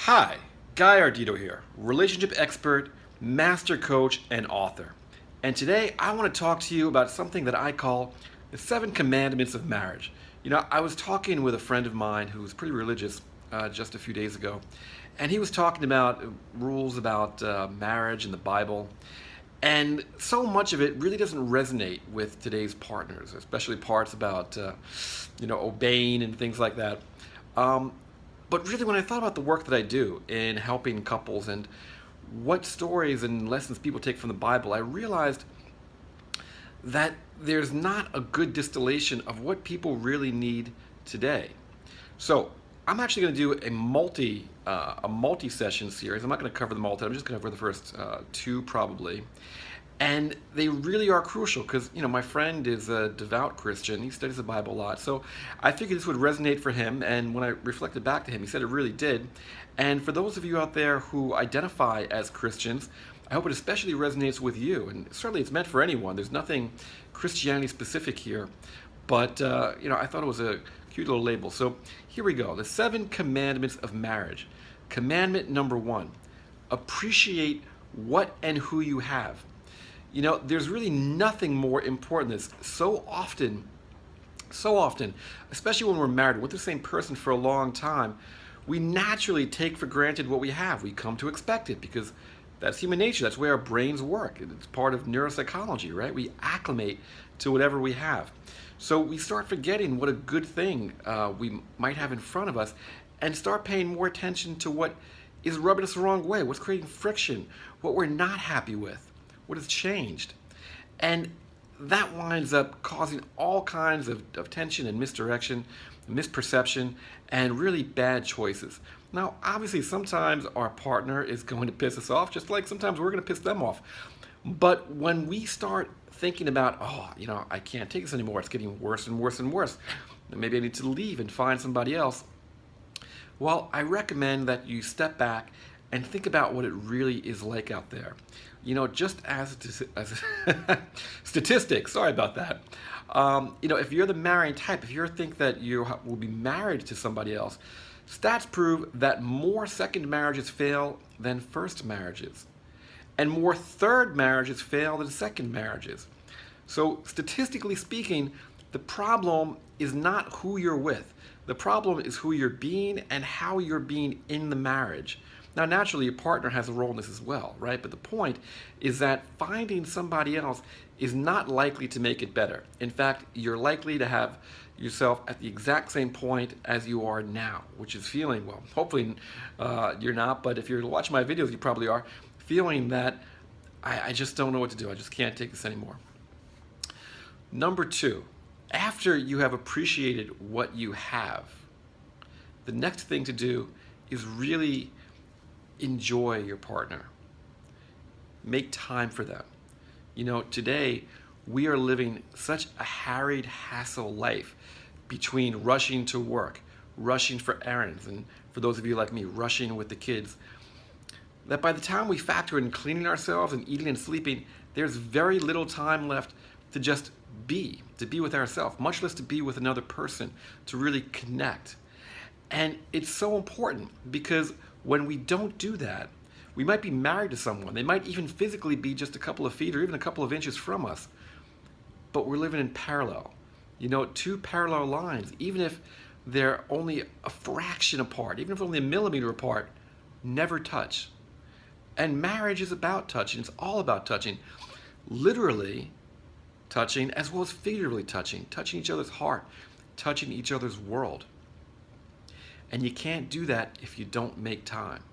Hi, Guy Ardito here, relationship expert, master coach, and author. And today I want to talk to you about something that I call the seven commandments of marriage. I was talking with a friend of mine who was pretty religious just a few days ago, and he was talking about rules about marriage and the Bible. And so much of it really doesn't resonate with today's partners, especially parts about, obeying and things like that. Um, but really, when I thought about the work that I do in helping couples and what stories and lessons people take from the Bible, I realized that there's not a good distillation of what people really need today. So I'm actually going to do a multi session series. I'm not going to cover them all today. I'm just going to cover the first two probably, and they really are crucial because my friend is a devout Christian. He studies the Bible a lot, so I figured this would resonate for him. And when I reflected back to him, he said it really did. And for those of you out there who identify as Christians, I hope it especially resonates with you. And certainly, it's meant for anyone. There's nothing Christianity specific here, but I thought it was a cute little label. So here we go: the seven commandments of marriage. Commandment number one: appreciate what and who you have. There's really nothing more important than this. So often, especially when we're married with the same person for a long time, we naturally take for granted what we have. We come to expect it because that's human nature. That's the way our brains work. It's part of neuropsychology, right? We acclimate to whatever we have. So we start forgetting what a good thing we might have in front of us and start paying more attention to what is rubbing us the wrong way, what's creating friction, what we're not happy with, what has changed. And that winds up causing all kinds of tension and misdirection, misperception, and really bad choices. Now, obviously, sometimes our partner is going to piss us off, just like sometimes we're going to piss them off. But when we start thinking about, I can't take this anymore, it's getting worse and worse and worse, maybe I need to leave and find somebody else, well, I recommend that you step back and think about what it really is like out there. Just as statistics, sorry about that. If you're the marrying type, if you think that you will be married to somebody else, stats prove that more second marriages fail than first marriages, and more third marriages fail than second marriages. So, statistically speaking, the problem is not who you're with. The problem is who you're being and how you're being in the marriage. Now, naturally, your partner has a role in this as well, right? But the point is that finding somebody else is not likely to make it better. In fact, you're likely to have yourself at the exact same point as you are now, which is feeling, well, hopefully you're not, but if you're watching my videos, you probably are, feeling that I just don't know what to do. I just can't take this anymore. Number two, after you have appreciated what you have, the next thing to do is really enjoy your partner. Make time for them. Today we are living such a harried hassle life between rushing to work, rushing for errands, and for those of you like me, rushing with the kids, that by the time we factor in cleaning ourselves and eating and sleeping, there's very little time left to just to be with ourselves, much less to be with another person, to really connect. And it's so important because when we don't do that, we might be married to someone. They might even physically be just a couple of feet or even a couple of inches from us, but we're living in parallel. Two parallel lines, even if they're only a fraction apart, even if they're only a millimeter apart, never touch. And marriage is about touching. It's all about touching. Literally touching as well as figuratively touching each other's heart, touching each other's world. And you can't do that if you don't make time.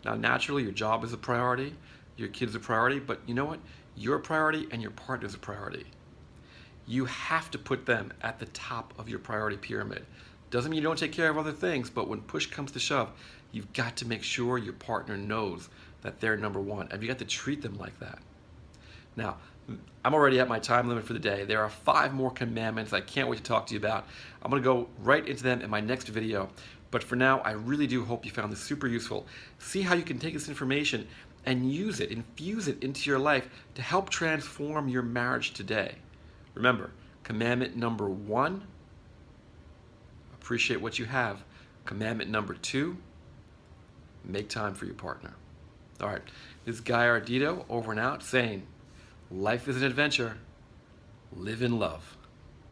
Now, naturally, your job is a priority, your kids are a priority, but you know what? You're a priority and your partner's a priority. You have to put them at the top of your priority pyramid. Doesn't mean you don't take care of other things, but when push comes to shove, you've got to make sure your partner knows that they're number one, and you got to treat them like that. Now, I'm already at my time limit for the day. There are 5 more commandments I can't wait to talk to you about. I'm going to go right into them in my next video. But for now, I really do hope you found this super useful. See how you can take this information and use it, infuse it into your life to help transform your marriage today. Remember, commandment number 1, appreciate what you have. Commandment number 2, Make time for your partner. All right, this is Guy Ardito over and out saying, life is an adventure. Live in love.